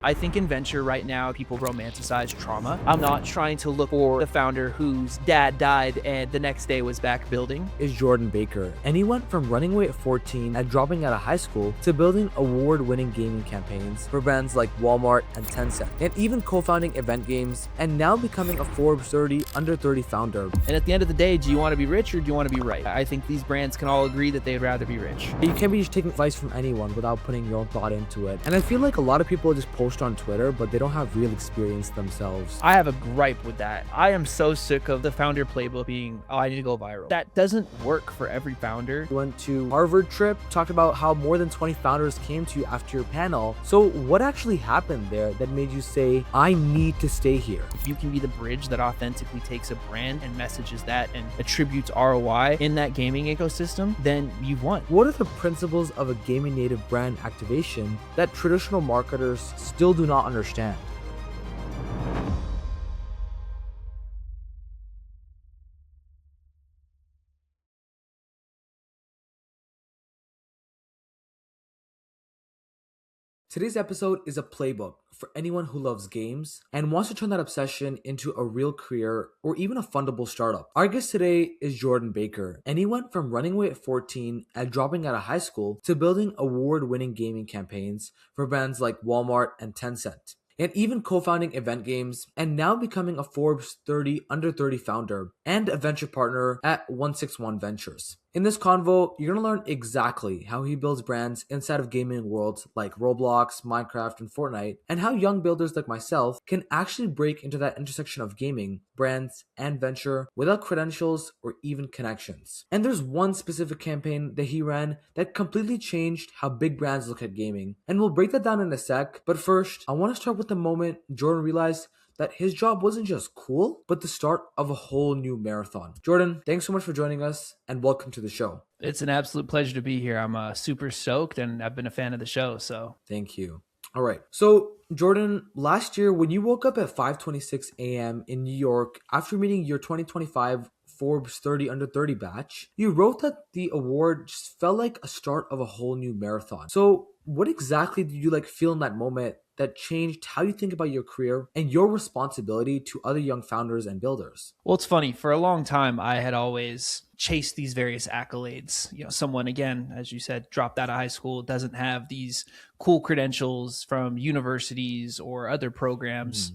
I think in venture right now, people romanticize trauma. I'm not trying to look for the founder whose dad died and the next day was back building. Is Jordan Baker, and he went from running away at 14 and dropping out of high school to building award-winning gaming campaigns for brands like Walmart and Tencent, and even co-founding event games, and now becoming a Forbes 30 under 30 founder. And at the end of the day, do you want to be rich or do you want to be right? I think these brands can all agree that they'd rather be rich. You can't be just taking advice from anyone without putting your own thought into it. And I feel like a lot of people just post on Twitter, but they don't have real experience themselves. I have a gripe with that. I am so sick of the founder playbook being, oh, I need to go viral. That doesn't work for every founder. You went to Harvard trip, talked about how more than 20 founders came to you after your panel. So what actually happened there that made you say, I need to stay here? If you can be the bridge that authentically takes a brand and messages that and attributes ROI in that gaming ecosystem, then you've won. What are the principles of a gaming native brand activation that traditional marketers still do not understand? Today's episode is a playbook for anyone who loves games and wants to turn that obsession into a real career or even a fundable startup. Our guest today is Jordan Baker, and he went from running away at 14 and dropping out of high school to building award-winning gaming campaigns for brands like Walmart and Tencent, and even co-founding event games, and now becoming a Forbes 30 under 30 founder and a venture partner at 161 Ventures. In this convo, you're going to learn exactly how he builds brands inside of gaming worlds like Roblox, Minecraft, and Fortnite, and how young builders like myself can actually break into that intersection of gaming, brands, and venture without credentials or even connections. And there's one specific campaign that he ran that completely changed how big brands look at gaming. And we'll break that down in a sec, but first, I want to start with the moment Jordan realized that his job wasn't just cool, but the start of a whole new marathon. Jordan, thanks so much for joining us and welcome to the show. It's an absolute pleasure to be here. I'm super stoked and I've been a fan of the show. So thank you. All right. So Jordan, last year when you woke up at 5:26 a.m. in New York after meeting your 2025 Forbes 30 under 30 batch, you wrote that the award just felt like a start of a whole new marathon. So what exactly did you feel in that moment that changed how you think about your career and your responsibility to other young founders and builders? Well, it's funny. For a long time, I had always chased these various accolades. You know, someone, again, as you said, dropped out of high school, doesn't have these cool credentials from universities or other programs.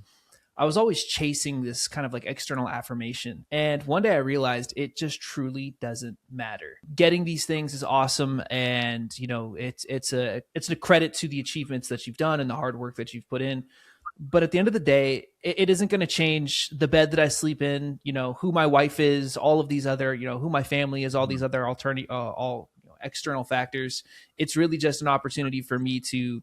I was always chasing this kind of external affirmation. And one day I realized it just truly doesn't matter. Getting these things is awesome. And, it's a credit to the achievements that you've done and the hard work that you've put in. But at the end of the day, it isn't going to change the bed that I sleep in, who my wife is, all of these other, who my family is, all these other external factors. It's really just an opportunity for me to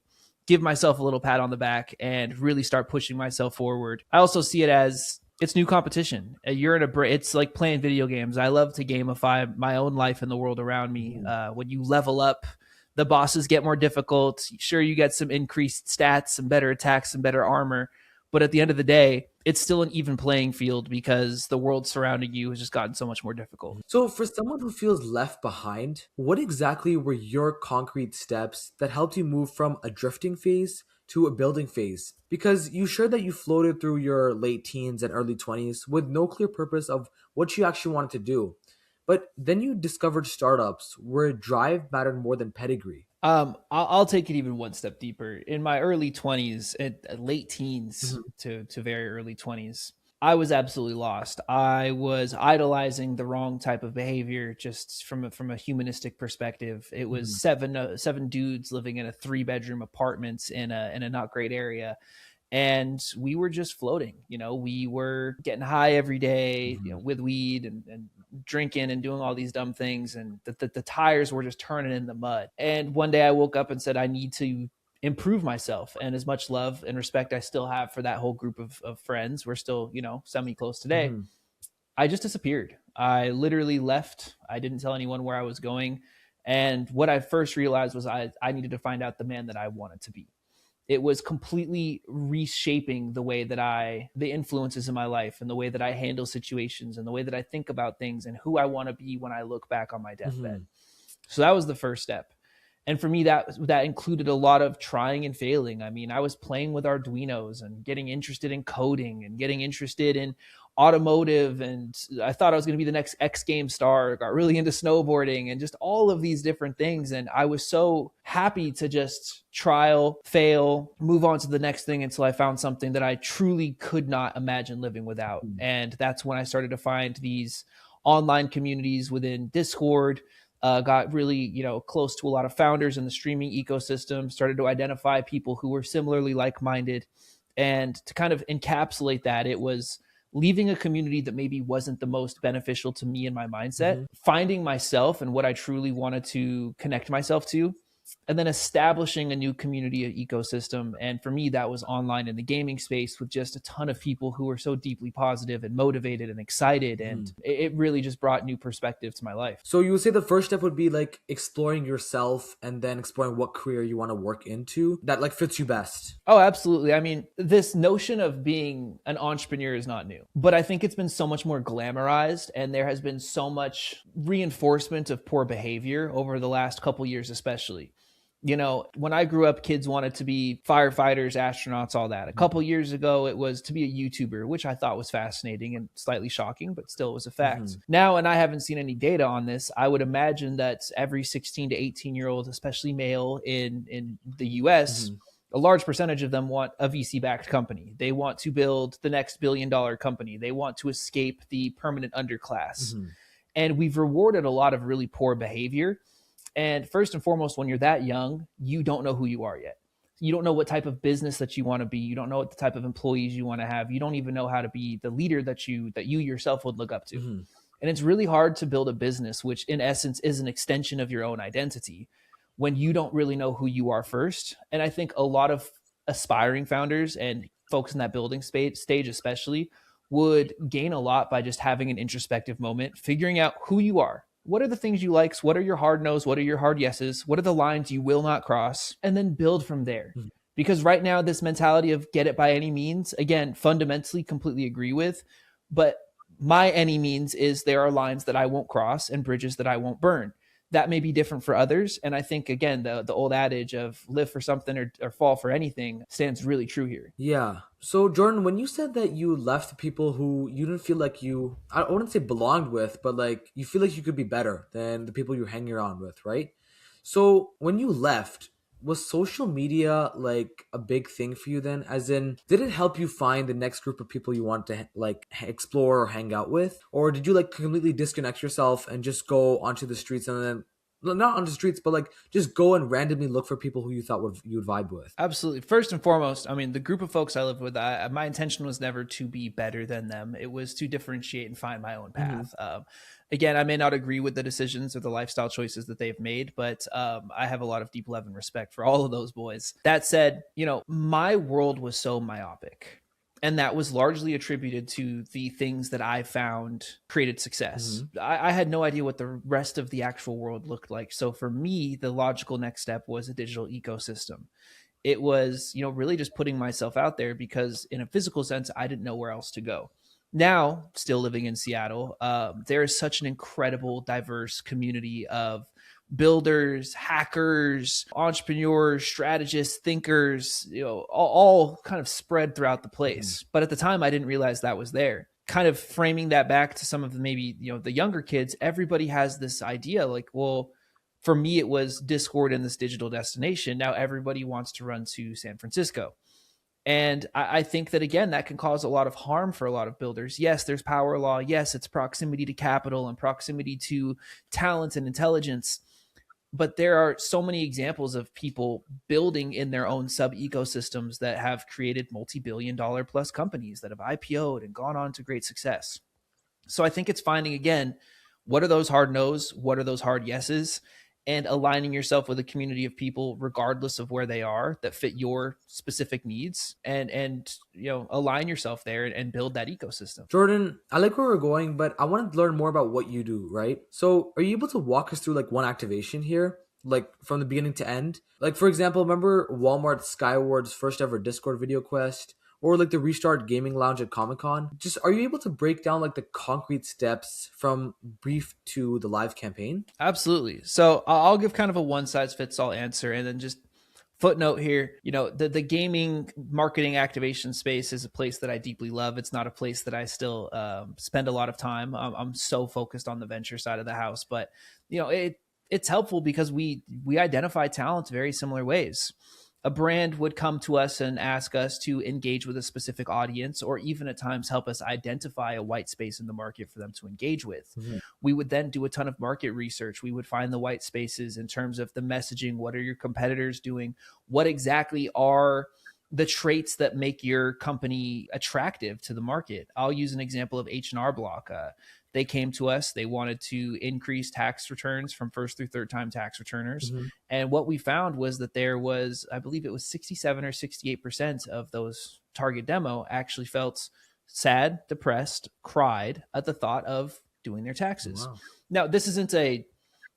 give myself a little pat on the back and really start pushing myself forward. I also see it as it's new competition. It's like playing video games. I love to gamify my own life and the world around me. When you level up, the bosses get more difficult. Sure, you get some increased stats, some better attacks, some better armor. But at the end of the day, it's still an even playing field because the world surrounding you has just gotten so much more difficult. So for someone who feels left behind, what exactly were your concrete steps that helped you move from a drifting phase to a building phase? Because you shared that you floated through your late teens and early 20s with no clear purpose of what you actually wanted to do. But then you discovered startups where drive mattered more than pedigree. I'll take it even one step deeper. In my early 20s, late teens to very early 20s, I was absolutely lost. I was idolizing the wrong type of behavior, just from a humanistic perspective. It was seven dudes living in a 3-bedroom apartment in a not great area. And we were just floating, we were getting high every day, with weed and drinking and doing all these dumb things. And the tires were just turning in the mud. And one day I woke up and said, I need to improve myself. And as much love and respect I still have for that whole group of friends, we're still, semi-close today. I just disappeared. I literally left. I didn't tell anyone where I was going. And what I first realized was I needed to find out the man that I wanted to be. It was completely reshaping the influences in my life and the way that I handle situations and the way that I think about things and who I want to be when I look back on my deathbed. So that was the first step. And for me, that included a lot of trying and failing. I mean, I was playing with Arduinos and getting interested in coding and getting interested in automotive, and I thought I was going to be the next X game star. Got really into snowboarding and just all of these different things, and I was so happy to just trial, fail, move on to the next thing until I found something that I truly could not imagine living without. And that's when I started to find these online communities within Discord. Got really, close to a lot of founders in the streaming ecosystem, started to identify people who were similarly like-minded. And to kind of encapsulate that, it was leaving a community that maybe wasn't the most beneficial to me and my mindset, finding myself and what I truly wanted to connect myself to, and then establishing a new community ecosystem. And for me, that was online in the gaming space with just a ton of people who were so deeply positive and motivated and excited. And it really just brought new perspective to my life. So you would say the first step would be like exploring yourself and then exploring what career you want to work into that like fits you best. Oh, absolutely. I mean, this notion of being an entrepreneur is not new, but I think it's been so much more glamorized, and there has been so much reinforcement of poor behavior over the last couple years, especially. When I grew up, kids wanted to be firefighters, astronauts, all that. A couple years ago, it was to be a YouTuber, which I thought was fascinating and slightly shocking, but still was a fact. Now, and I haven't seen any data on this, I would imagine that every 16 to 18-year-old, especially male in the US, a large percentage of them want a VC-backed company. They want to build the next billion-dollar company. They want to escape the permanent underclass. And we've rewarded a lot of really poor behavior. And first and foremost, when you're that young, you don't know who you are yet. You don't know what type of business that you want to be. You don't know what the type of employees you want to have. You don't even know how to be the leader that you yourself would look up to. And it's really hard to build a business, which in essence is an extension of your own identity, when you don't really know who you are first. And I think a lot of aspiring founders and folks in that building stage especially would gain a lot by just having an introspective moment, figuring out who you are. What are the things you like? What are your hard no's? What are your hard yeses? What are the lines you will not cross? And then build from there. Because right now, this mentality of get it by any means, again, fundamentally completely agree with. But my any means is there are lines that I won't cross and bridges that I won't burn. That may be different for others. And I think, again, the old adage of live for something or fall for anything stands really true here. Yeah. So Jordan, when you said that you left people who you didn't feel like I wouldn't say belonged with, but like you feel like you could be better than the people you're hanging around with, right? So when you left, was social media like a big thing for you then? As in, did it help you find the next group of people you want to like explore or hang out with? Or did you like completely disconnect yourself and just go onto the streets and then not on the streets, but like just go and randomly look for people who you thought you would vibe with? Absolutely. First and foremost, I mean, the group of folks I lived with, my intention was never to be better than them. It was to differentiate and find my own path. Again, I may not agree with the decisions or the lifestyle choices that they've made, but I have a lot of deep love and respect for all of those boys. That said, my world was so myopic. And that was largely attributed to the things that I found created success. I had no idea what the rest of the actual world looked like. So for me, the logical next step was a digital ecosystem. It was, really just putting myself out there because in a physical sense, I didn't know where else to go. Now, still living in Seattle, there is such an incredible, diverse community of builders, hackers, entrepreneurs, strategists, thinkers, all kind of spread throughout the place. But at the time, I didn't realize that was there. Kind of framing that back to some of the maybe, the younger kids, everybody has this idea like, well, for me, it was Discord and this digital destination. Now everybody wants to run to San Francisco. And I think that, again, that can cause a lot of harm for a lot of builders. Yes, there's power law. Yes, it's proximity to capital and proximity to talent and intelligence. But there are so many examples of people building in their own sub ecosystems that have created multi-billion-dollar plus companies that have IPO'd and gone on to great success. So I think it's finding, again, what are those hard no's? What are those hard yeses? And aligning yourself with a community of people, regardless of where they are, that fit your specific needs, and align yourself there and build that ecosystem. Jordan, I like where we're going, but I want to learn more about what you do, right? So are you able to walk us through like one activation here, like from the beginning to end? Like, for example, remember Walmart Skyward's first ever Discord video quest, or like the Restart Gaming Lounge at Comic-Con. Just are you able to break down like the concrete steps from brief to the live campaign? Absolutely. So I'll give kind of a one size fits all answer, and then just footnote here, the gaming marketing activation space is a place that I deeply love. It's not a place that I still spend a lot of time. I'm so focused on the venture side of the house, but it's helpful because we identify talents very similar ways. A brand would come to us and ask us to engage with a specific audience, or even at times help us identify a white space in the market for them to engage with. Mhm. We would then do a ton of market research. We would find the white spaces in terms of the messaging. What are your competitors doing? What exactly are the traits that make your company attractive to the market? I'll use an example of H&R Block. They came to us. They wanted to increase tax returns from first through third time tax returners. Mhm. And what we found was that there was, I believe it was 67 or 68% of those target demo actually felt sad, depressed, cried at the thought of doing their taxes. Wow. Now, this isn't a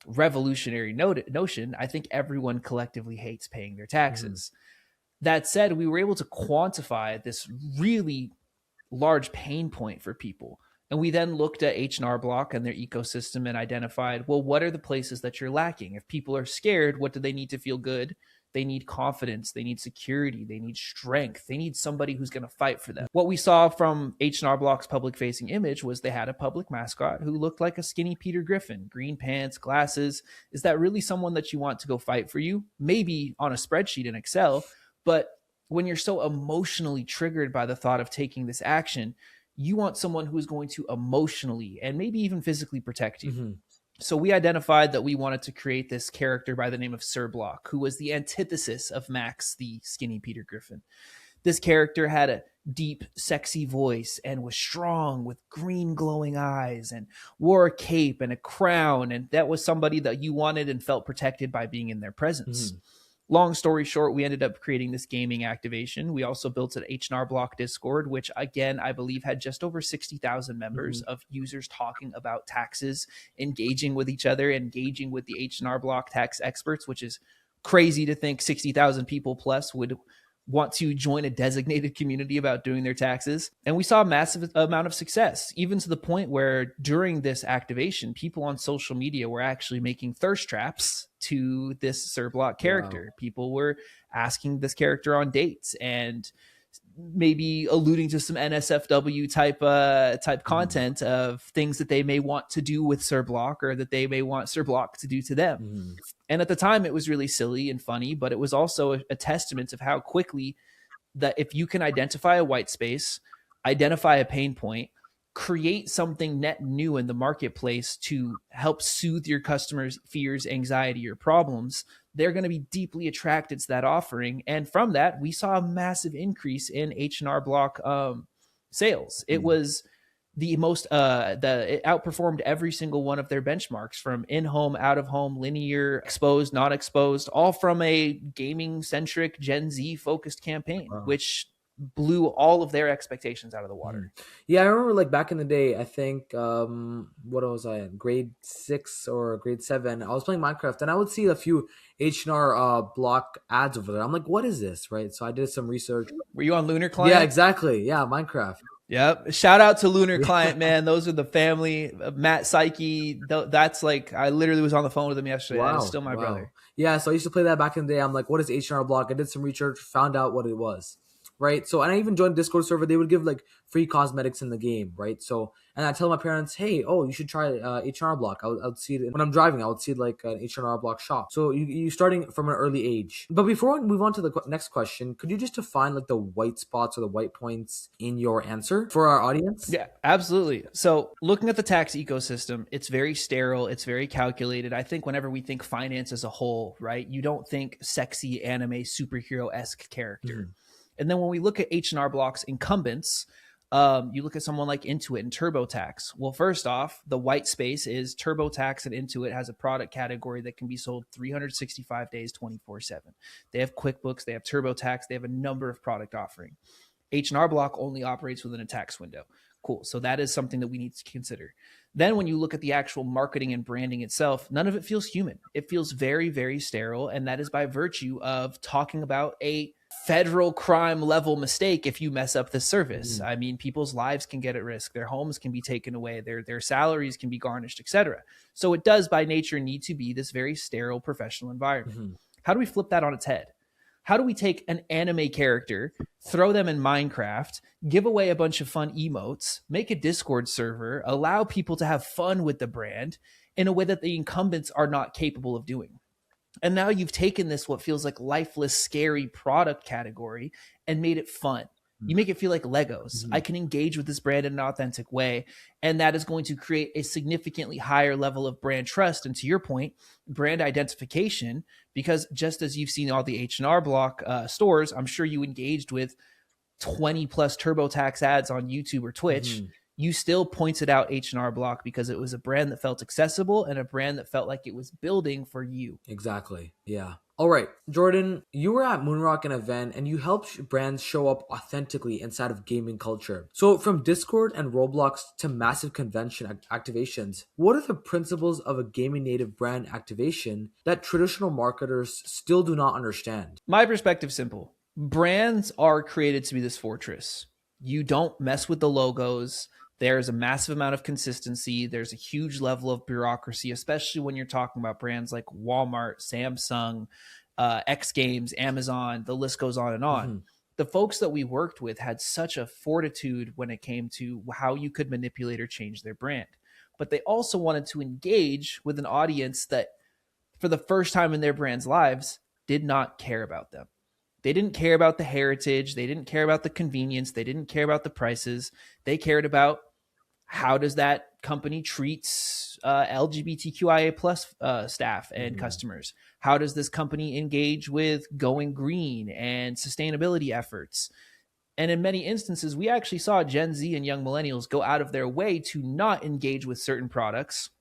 revolutionary notion. I think everyone collectively hates paying their taxes. That said, we were able to quantify this really large pain point for people. And we then looked at H&R Block and their ecosystem and identified, well, what are the places that you're lacking? If people are scared, what do they need to feel good? They need confidence. They need security. They need strength. They need somebody who's going to fight for them. What we saw from H&R Block's public-facing image was they had a public mascot who looked like a skinny Peter Griffin, green pants, glasses. Is that really someone that you want to go fight for you? Maybe on a spreadsheet in Excel, but when you're so emotionally triggered by the thought of taking this action, you want someone who is going to emotionally and maybe even physically protect you. Mhm. So we identified that we wanted to create this character by the name of Sir Block, who was the antithesis of Max, the skinny Peter Griffin. This character had a deep, sexy voice and was strong with green glowing eyes and wore a cape and a crown. And that was somebody that you wanted and felt protected by being in their presence. Mhm. Long story short, we ended up creating this gaming activation. We also built an H&R Block Discord, which again, I believe had just over 60,000 members of users talking about taxes, engaging with each other, engaging with the H&R Block tax experts, which is crazy to think 60,000 people plus would want to join a designated community about doing their taxes. And we saw a massive amount of success, even to the point where during this activation, people on social media were actually making thirst traps to this Sir Block character. Wow. People were asking this character on dates and maybe alluding to some NSFW type content of things that they may want to do with Sir Block, or that they may want Sir Block to do to them. Mhm. And at the time, it was really silly and funny, but it was also a testament of how quickly that if you can identify a white space, identify a pain point, create something net new in the marketplace to help soothe your customers' fears, anxiety, or problems, they're going to be deeply attracted to that offering. And from that, we saw a massive increase in H&R Block sales. It was the most it outperformed every single one of their benchmarks, from in-home, out-of-home, linear, exposed, not exposed, all from a gaming centric Gen Z focused campaign. Wow. Which blew all of their expectations out of the water. Yeah, I remember like back in the day, I think what was I in? Grade 6 or grade 7. I was playing Minecraft and I would see a few H&R Block ads over there. I'm like, what is this? Right? So I did some research. Were you on Lunar Client? Yeah, exactly. Yeah, Minecraft. Yep. Shout out to Lunar Client, man. Those are the family. Matt Psyche. That's like, I literally was on the phone with him yesterday. That is still my brother. Yeah, so I used to play that back in the day. I'm like, what is H&R Block? I did some research, found out what it was. Right. So, and I even joined a Discord server. They would give like free cosmetics in the game. Right. So, and I tell my parents, hey, oh, you should try H&R Block. I would see it when I'm driving. I would see like an H&R Block shop. So you starting from an early age. But before we move on to the next question, could you just define like the white spots or the white points in your answer for our audience? Yeah, absolutely. So looking at the tax ecosystem, it's very sterile. It's very calculated. I think whenever we think finance as a whole, right, you don't think sexy anime superhero-esque character. And then when we look at H&R Block's incumbents, you look at someone like Intuit and TurboTax. Well, first off, the white space is TurboTax, and Intuit has a product category that can be sold 365 days, 24/7. They have QuickBooks, they have TurboTax, they have a number of product offering. H&R Block only operates within a tax window. Cool. So that is something that we need to consider. Then when you look at the actual marketing and branding itself, none of it feels human. It feels very, very sterile. And that is by virtue of talking about a federal crime level mistake if you mess up the service. I mean, people's lives can get at risk, their homes can be taken away, their salaries can be garnished, etc. So it does by nature need to be this very sterile professional environment. How do we flip that on its head? How do we take an anime character, throw them in Minecraft, give away a bunch of fun emotes, make a Discord server, allow people to have fun with the brand in a way that the incumbents are not capable of doing? And now you've taken this, what feels like lifeless, scary product category, and made it fun. You make it feel like Legos. I can engage with this brand in an authentic way. And that is going to create a significantly higher level of brand trust. And to your point, brand identification, because just as you've seen all the H&R Block stores, I'm sure you engaged with 20 plus TurboTax ads on YouTube or Twitch. You still pointed out H&R Block because it was a brand that felt accessible and a brand that felt like it was building for you. Exactly. Yeah. All right, Jordan, you were at Moonrock, an event, and you helped brands show up authentically inside of gaming culture. So from Discord and Roblox to massive convention activations, what are the principles of a gaming native brand activation that traditional marketers still do not understand? My perspective is simple. Brands are created to be this fortress. You don't mess with the logos. There's a massive amount of consistency. There's a huge level of bureaucracy, especially when you're talking about brands like Walmart, Samsung, X Games, Amazon, the list goes on and on. The folks that we worked with had such a fortitude when it came to how you could manipulate or change their brand. But they also wanted to engage with an audience that, for the first time in their brand's lives, did not care about them. They didn't care about the heritage. They didn't care about the convenience. They didn't care about the prices. They cared about how does that company treats LGBTQIA plus staff and customers? How does this company engage with going green and sustainability efforts? And in many instances, we actually saw Gen Z and young millennials go out of their way to not engage with certain products,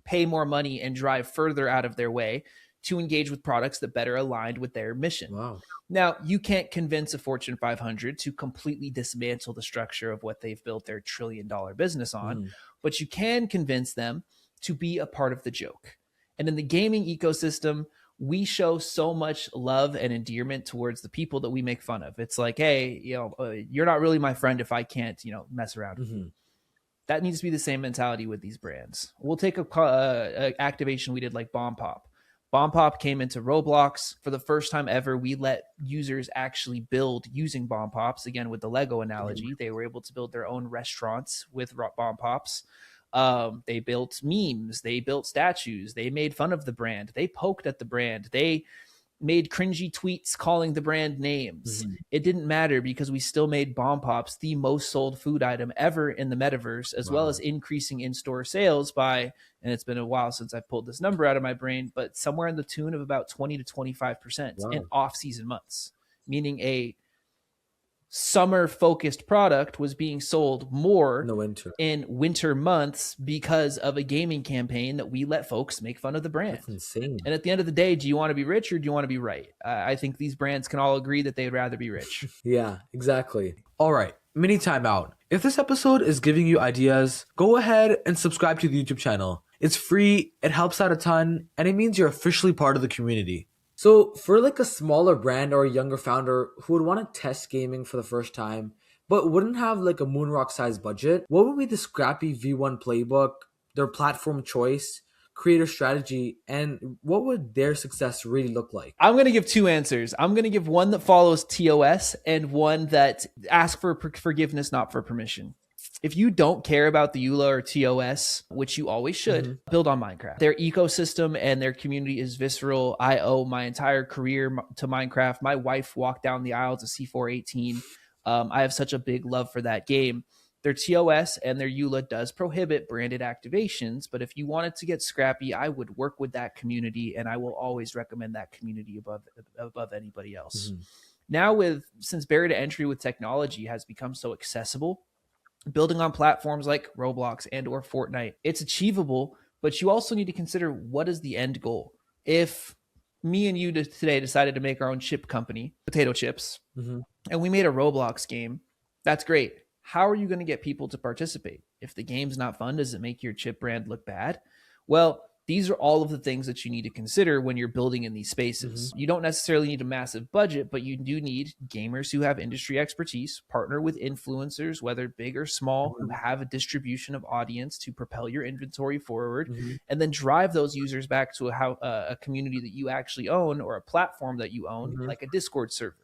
pay more money, and drive further out of their way to engage with products that better aligned with their mission. Wow. Now, you can't convince a Fortune 500 to completely dismantle the structure of what they've built their $1 trillion business on, but you can convince them to be a part of the joke. And in the gaming ecosystem, we show so much love and endearment towards the people that we make fun of. It's like, hey, you're not really my friend if I can't, mess around with you. That needs to be the same mentality with these brands. We'll take a activation we did like Bomb Pop. Bomb Pop came into Roblox. For the first time ever, we let users actually build using Bomb Pops. Again, with the Lego analogy, they were able to build their own restaurants with Bomb Pops. They built memes. They built statues. They made fun of the brand. They poked at the brand. They made cringy tweets calling the brand names. It didn't matter because we still made Bomb Pops the most sold food item ever in the metaverse, as well as increasing in-store sales by, and it's been a while since I've pulled this number out of my brain, but somewhere in the tune of about 20 to 25% in off-season months, meaning a summer-focused product was being sold more in winter months because of a gaming campaign that we let folks make fun of the brand. That's insane. And at the end of the day, do you want to be rich or do you want to be right? I think these brands can all agree that they'd rather be rich. Yeah, exactly. All right, mini timeout. If this episode is giving you ideas, go ahead and subscribe to the YouTube channel. It's free, it helps out a ton, and it means you're officially part of the community. So for like a smaller brand or a younger founder who would want to test gaming for the first time, but wouldn't have like a Moonrock sized budget, what would be the scrappy V1 playbook, their platform choice, creator strategy, and what would their success really look like? I'm going to give two answers. I'm going to give one that follows TOS and one that asks for forgiveness, not for permission. If you don't care about the EULA or TOS, which you always should, build on Minecraft. Their ecosystem and their community is visceral. I owe my entire career to Minecraft. My wife walked down the aisle to C418. I have such a big love for that game. Their TOS and their EULA does prohibit branded activations, but if you wanted to get scrappy, I would work with that community, and I will always recommend that community above anybody else. Now, since barrier to entry with technology has become so accessible, building on platforms like Roblox and or Fortnite, it's achievable, but you also need to consider what is the end goal. If me and you today decided to make our own chip company, potato chips, and we made a Roblox game, that's great. How are you going to get people to participate? If the game's not fun, does it make your chip brand look bad? Well, these are all of the things that you need to consider when you're building in these spaces. You don't necessarily need a massive budget, but you do need gamers who have industry expertise, partner with influencers, whether big or small, who have a distribution of audience to propel your inventory forward, and then drive those users back to a community that you actually own or a platform that you own, like a Discord server.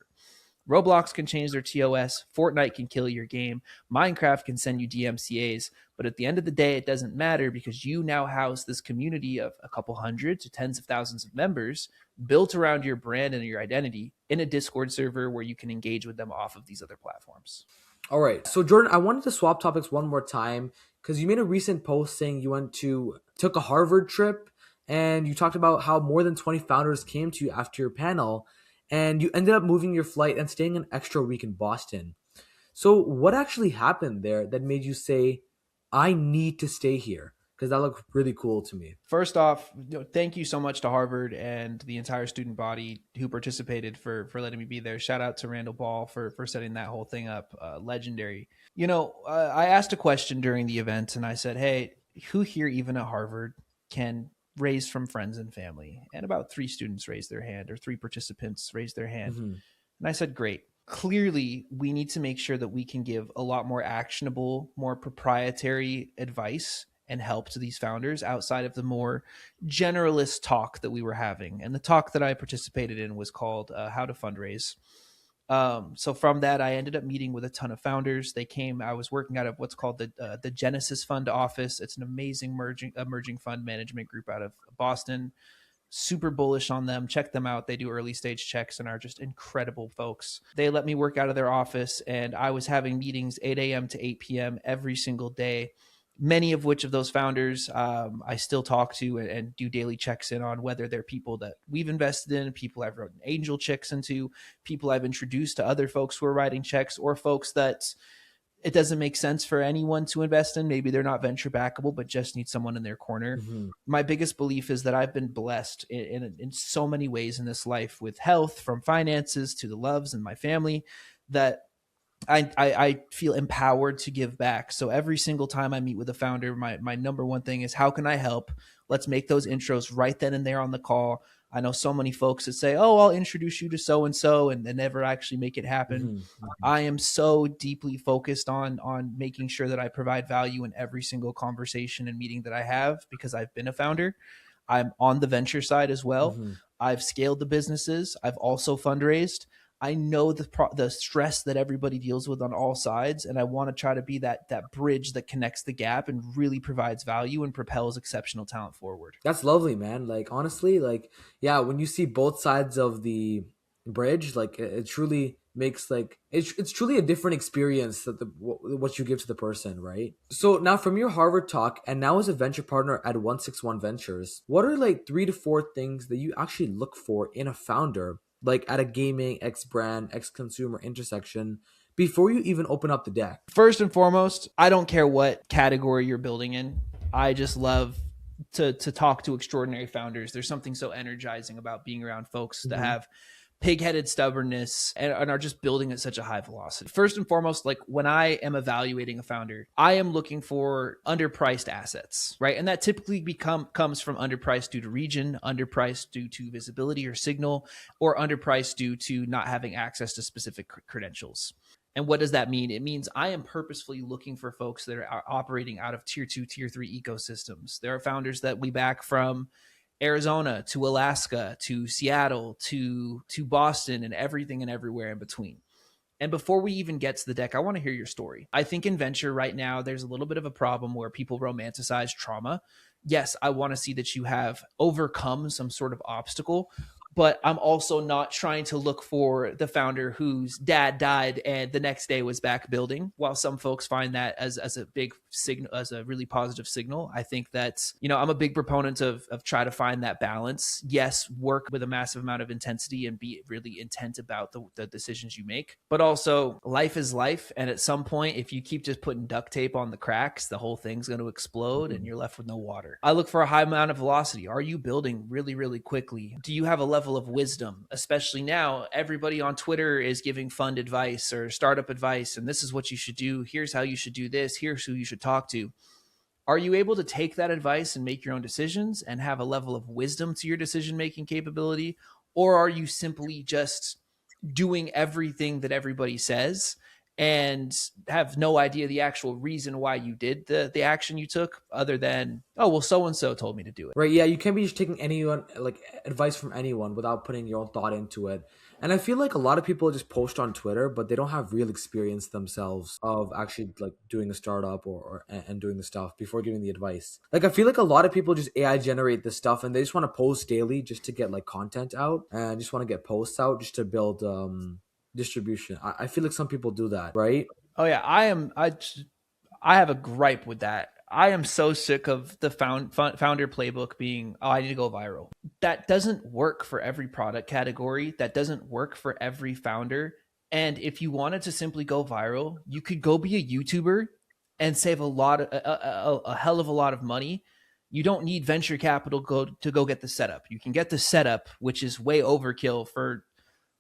Roblox can change their TOS, Fortnite can kill your game, Minecraft can send you DMCAs, but at the end of the day, it doesn't matter because you now house this community of a couple hundred to tens of thousands of members built around your brand and your identity in a Discord server where you can engage with them off of these other platforms. All right. So Jordan, I wanted to swap topics one more time because you made a recent post saying you took a Harvard trip and you talked about how more than 20 founders came to you after your panel and you ended up moving your flight and staying an extra week in Boston. So what actually happened there that made you say, I need to stay here? Because that looked really cool to me. First off, thank you so much to Harvard and the entire student body who participated for letting me be there. Shout out to Randall Ball for setting that whole thing up. Legendary. I asked a question during the event and I said, hey, who here even at Harvard can raise from friends and family? And about 3 students raised their hand, or 3 participants raised their hand. And I said, great. Clearly, we need to make sure that we can give a lot more actionable, more proprietary advice and help to these founders outside of the more generalist talk that we were having. And the talk that I participated in was called How to Fundraise. So from that, I ended up meeting with a ton of founders. They came, I was working out of what's called the Genesis Fund office. It's an amazing emerging fund management group out of Boston. Super bullish on them. Check them out. They do early stage checks and are just incredible folks. They let me work out of their office, and I was having meetings 8 a.m. to 8 p.m. every single day. Many of which of those founders I still talk to and do daily checks in on, whether they're people that we've invested in, people I've written angel checks into, people I've introduced to other folks who are writing checks, or folks that it doesn't make sense for anyone to invest in. Maybe they're not venture backable, but just need someone in their corner. My biggest belief is that I've been blessed in so many ways in this life, with health, from finances to the loves and my family, that I feel empowered to give back. So every single time I meet with a founder, my number one thing is, how can I help? Let's make those intros right then and there on the call. I know so many folks that say, oh, I'll introduce you to so-and-so, and they never actually make it happen. I am so deeply focused on making sure that I provide value in every single conversation and meeting that I have, because I've been a founder. I'm on the venture side as well. I've scaled the businesses. I've also fundraised. I know the stress that everybody deals with on all sides, and I want to try to be that bridge that connects the gap and really provides value and propels exceptional talent forward. That's lovely, man. Like, honestly, like, yeah, when you see both sides of the bridge, like, it truly makes, like, it's truly a different experience that what you give to the person, right? So now, from your Harvard talk and now as a venture partner at 161 Ventures, what are like 3 to 4 things that you actually look for in a founder, like at a gaming, X brand, X consumer intersection, before you even open up the deck? First and foremost, I don't care what category you're building in. I just love to talk to extraordinary founders. There's something so energizing about being around folks that have pig-headed stubbornness and are just building at such a high velocity. First and foremost, like when I am evaluating a founder, I am looking for underpriced assets, right? And that typically comes from underpriced due to region, underpriced due to visibility or signal, or underpriced due to not having access to specific credentials. And what does that mean? It means I am purposefully looking for folks that are operating out of tier 2, tier 3 ecosystems. There are founders that we back from Arizona to Alaska to Seattle to Boston and everything and everywhere in between. And before we even get to the deck, I want to hear your story. I think in venture right now, there's a little bit of a problem where people romanticize trauma. Yes, I want to see that you have overcome some sort of obstacle, but I'm also not trying to look for the founder whose dad died and the next day was back building. While some folks find that as a big signal, as a really positive signal, I think that's, I'm a big proponent of try to find that balance. Yes, work with a massive amount of intensity and be really intent about the decisions you make, but also life is life. And at some point, if you keep just putting duct tape on the cracks, the whole thing's going to explode and you're left with no water. I look for a high amount of velocity. Are you building really, really quickly? Do you have a level level of wisdom, especially now. Everybody on Twitter is giving fund advice or startup advice, and this is what you should do. Here's how you should do this. Here's who you should talk to. Are you able to take that advice and make your own decisions and have a level of wisdom to your decision making capability? Or are you simply just doing everything that everybody says and have no idea the actual reason why you did the action you took, other than, oh, well, so and so told me to do it? Right, yeah, you can't be just taking anyone like advice from anyone without putting your own thought into it. And I feel like a lot of people just post on Twitter, but they don't have real experience themselves of actually like doing a startup and doing the stuff before giving the advice. Like I feel like a lot of people just AI generate this stuff and they just want to post daily just to get like content out and just want to get posts out just to build distribution. I feel like some people do that, right? Oh yeah, I have a gripe with that. I am so sick of the founder playbook being, oh, I need to go viral. That doesn't work for every product category. That doesn't work for every founder. And if you wanted to simply go viral, you could go be a YouTuber and save a hell of a lot of money. You don't need venture capital to go get the setup. You can get the setup, which is way overkill, for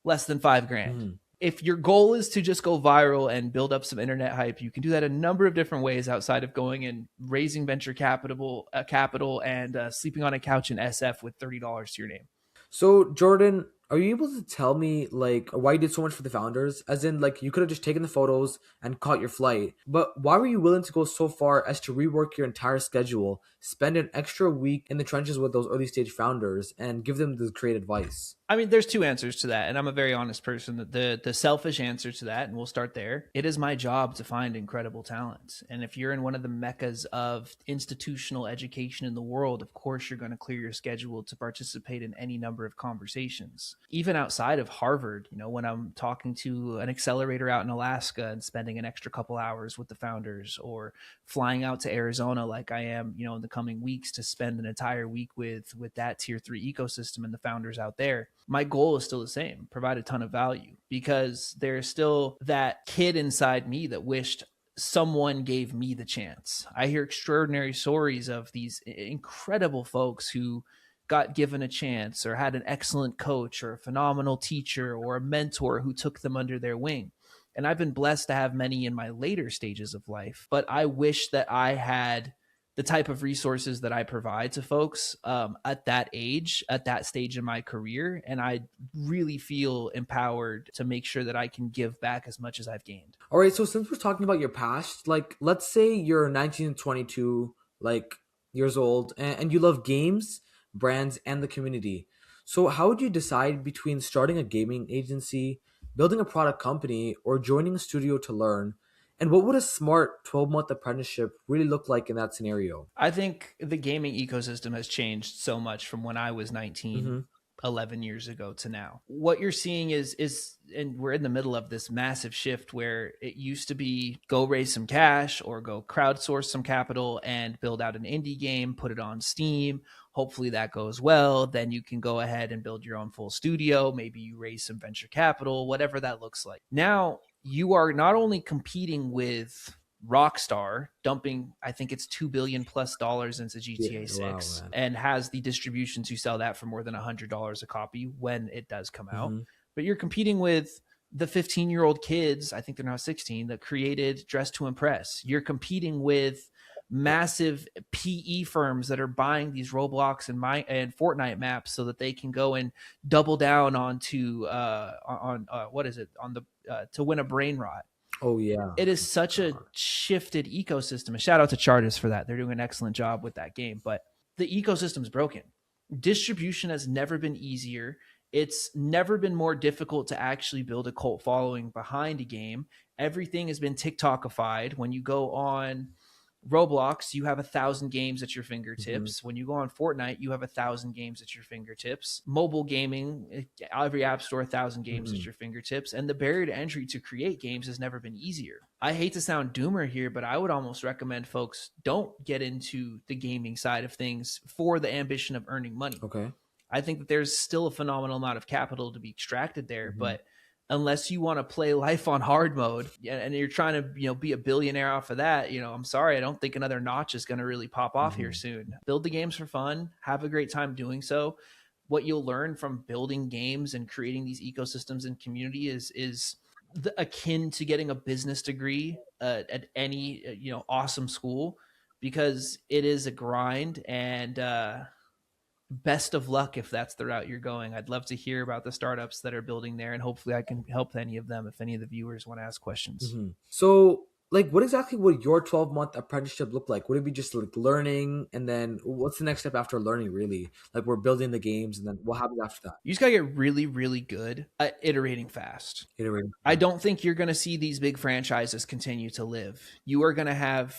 less than $5,000. Mhm. If your goal is to just go viral and build up some internet hype, you can do that a number of different ways outside of going and raising venture capital and sleeping on a couch in SF with $30 to your name. So, Jordan, are you able to tell me like why you did so much for the founders? As in, like you could have just taken the photos and caught your flight, but why were you willing to go so far as to rework your entire schedule, spend an extra week in the trenches with those early stage founders, and give them the great advice? I mean, there's two answers to that, and I'm a very honest person. The selfish answer to that, and we'll start there. It is my job to find incredible talent, and if you're in one of the meccas of institutional education in the world, of course you're going to clear your schedule to participate in any number of conversations. Even outside of Harvard, when I'm talking to an accelerator out in Alaska and spending an extra couple hours with the founders, or flying out to Arizona like I am, in the coming weeks to spend an entire week with that tier 3 ecosystem and the founders out there. My goal is still the same: provide a ton of value, because there's still that kid inside me that wished someone gave me the chance. I hear extraordinary stories of these incredible folks who got given a chance or had an excellent coach or a phenomenal teacher or a mentor who took them under their wing. And I've been blessed to have many in my later stages of life, but I wish that I had the type of resources that I provide to folks at that age, at that stage in my career. And I really feel empowered to make sure that I can give back as much as I've gained. All right, so since we're talking about your past, like let's say you're 19 and 22, like years old, and you love games, brands, and the community. So how would you decide between starting a gaming agency, building a product company, or joining a studio to learn? And what would a smart 12-month apprenticeship really look like in that scenario? I think the gaming ecosystem has changed so much from when I was 19, Mm-hmm. 11 years ago to now. What you're seeing is, and we're in the middle of this massive shift where it used to be go raise some cash or go crowdsource some capital and build out an indie game, put it on Steam. Hopefully that goes well. Then you can go ahead and build your own full studio. Maybe you raise some venture capital, whatever that looks like. Now you are not only competing with Rockstar, dumping, I think it's $2 billion plus into GTA 6, Wow, man. and has the distribution to sell that for more than $100 a copy when it does come out. Mm-hmm. But you're competing with the 15-year-old kids, I think they're now 16, that created Dress to Impress. You're competing with massive PE firms that are buying these Roblox and Fortnite maps so that they can go and double down onto what is it, on the to win a brain rot. Oh yeah. It is such a shifted ecosystem. A shout out to Chartist for that. They're doing an excellent job with that game, but the ecosystem is broken. Distribution has never been easier. It's never been more difficult to actually build a cult following behind a game. Everything has been TikTokified. When you go on Roblox, you have 1,000 games at your fingertips. When you go on Fortnite, you have 1,000 games at your fingertips. Mobile gaming, every app store, 1,000 games at your fingertips. And the barrier to entry to create games has never been easier. I hate to sound doomer here, but I would almost recommend folks don't get into the gaming side of things for the ambition of earning money. Okay. I think that there's still a phenomenal amount of capital to be extracted there, but unless you want to play life on hard mode and you're trying to, be a billionaire off of that, I'm sorry, I don't think another notch is going to really pop off here soon. Build the games for fun, have a great time doing so, what you'll learn from building games and creating these ecosystems and community is akin to getting a business degree at any awesome school, because it is a grind. And best of luck if that's the route you're going. I'd love to hear about the startups that are building there, and hopefully I can help any of them if any of the viewers want to ask questions. So, like, what exactly would your 12-month apprenticeship look like? Would it be just like learning, and then what's the next step after learning, really? Like, we're building the games, and then what happens after that? You just got to get really, really good at iterating fast. Iterating. I don't think you're going to see these big franchises continue to live. You are going to have,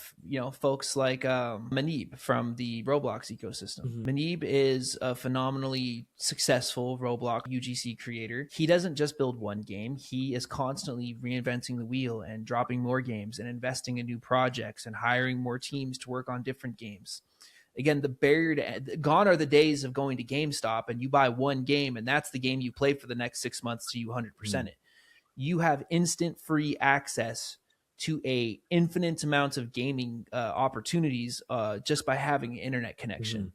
folks like Manib from the Roblox ecosystem. Manib is a phenomenally successful Roblox UGC creator. He doesn't just build one game. He is constantly reinventing the wheel and dropping more games and investing in new projects and hiring more teams to work on different games. Again, the barrier to gone are the days of going to GameStop and you buy one game and that's the game you play for the next 6 months till you 100% it. You have instant free access to a infinite amount of gaming opportunities just by having an internet connection.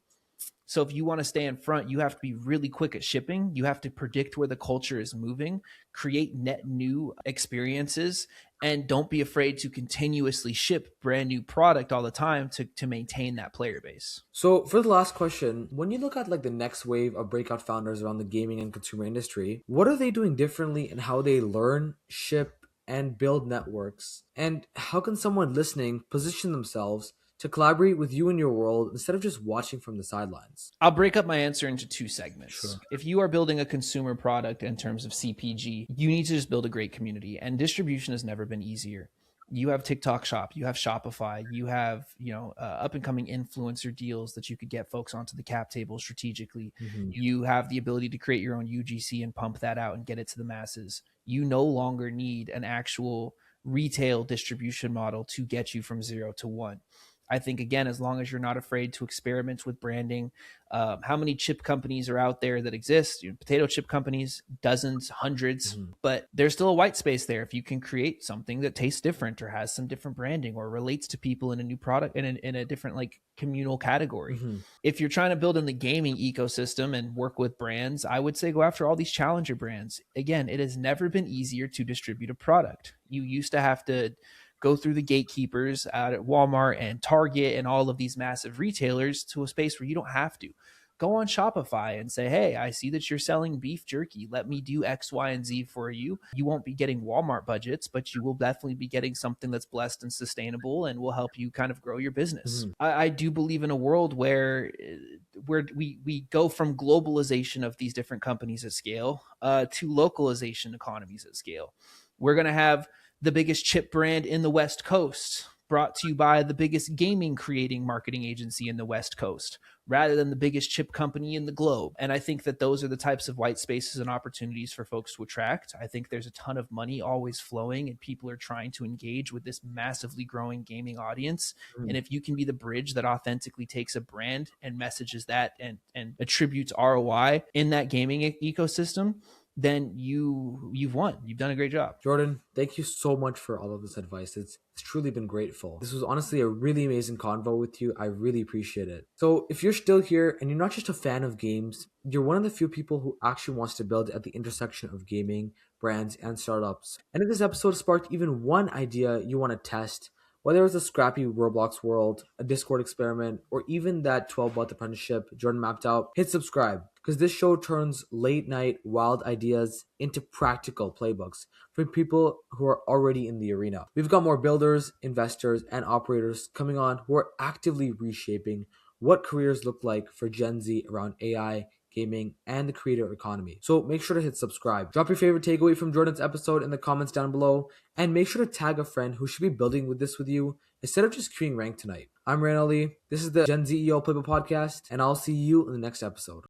So if you want to stay in front, you have to be really quick at shipping. You have to predict where the culture is moving, create net new experiences, and don't be afraid to continuously ship brand new product all the time to maintain that player base. So for the last question, when you look at like the next wave of breakout founders around the gaming and consumer industry, what are they doing differently in how they learn, ship, and build networks? And how can someone listening position themselves to collaborate with you in your world instead of just watching from the sidelines? I'll break up my answer into two segments. Sure. If you are building a consumer product in terms of CPG, you need to just build a great community, and distribution has never been easier. You have TikTok Shop, you have Shopify, you have up and coming influencer deals that you could get folks onto the cap table strategically. You have the ability to create your own UGC and pump that out and get it to the masses. You no longer need an actual retail distribution model to get you from 0 to 1. I think, again, as long as you're not afraid to experiment with branding, how many chip companies are out there that exist? Potato chip companies, dozens, hundreds, but there's still a white space there. If you can create something that tastes different or has some different branding or relates to people in a new product in a different like communal category. If you're trying to build in the gaming ecosystem and work with brands, I would say go after all these challenger brands. Again, it has never been easier to distribute a product. You used to have to go through the gatekeepers out at Walmart and Target and all of these massive retailers to a space where you don't have to. Go on Shopify and say, hey, I see that you're selling beef jerky. Let me do X, Y, and Z for you. You won't be getting Walmart budgets, but you will definitely be getting something that's blessed and sustainable and will help you kind of grow your business. I do believe in a world where we go from globalization of these different companies at scale to localization economies at scale. We're going to have the biggest chip brand in the West Coast brought to you by the biggest gaming creating marketing agency in the West Coast, rather than the biggest chip company in the globe. And I think that those are the types of white spaces and opportunities for folks to attract. I think there's a ton of money always flowing and people are trying to engage with this massively growing gaming audience. And if you can be the bridge that authentically takes a brand and messages that and attributes ROI in that gaming ecosystem, then you've won. You've done a great job. Jordan, thank you so much for all of this advice. It's truly been grateful. This was honestly a really amazing convo with you. I really appreciate it. So if you're still here and you're not just a fan of games, you're one of the few people who actually wants to build at the intersection of gaming, brands, and startups. And if this episode sparked even one idea you want to test, whether it's a scrappy Roblox world, a Discord experiment, or even that 12-month apprenticeship Jordan mapped out, hit subscribe, because this show turns late night wild ideas into practical playbooks for people who are already in the arena. We've got more builders, investors, and operators coming on who are actively reshaping what careers look like for Gen Z around AI, gaming, and the creator economy. So make sure to hit subscribe. Drop your favorite takeaway from Jordan's episode in the comments down below, and make sure to tag a friend who should be building with this with you instead of just queuing rank tonight. I'm Ryan Ali. This is the Gen Z EO Playbook Podcast, and I'll see you in the next episode.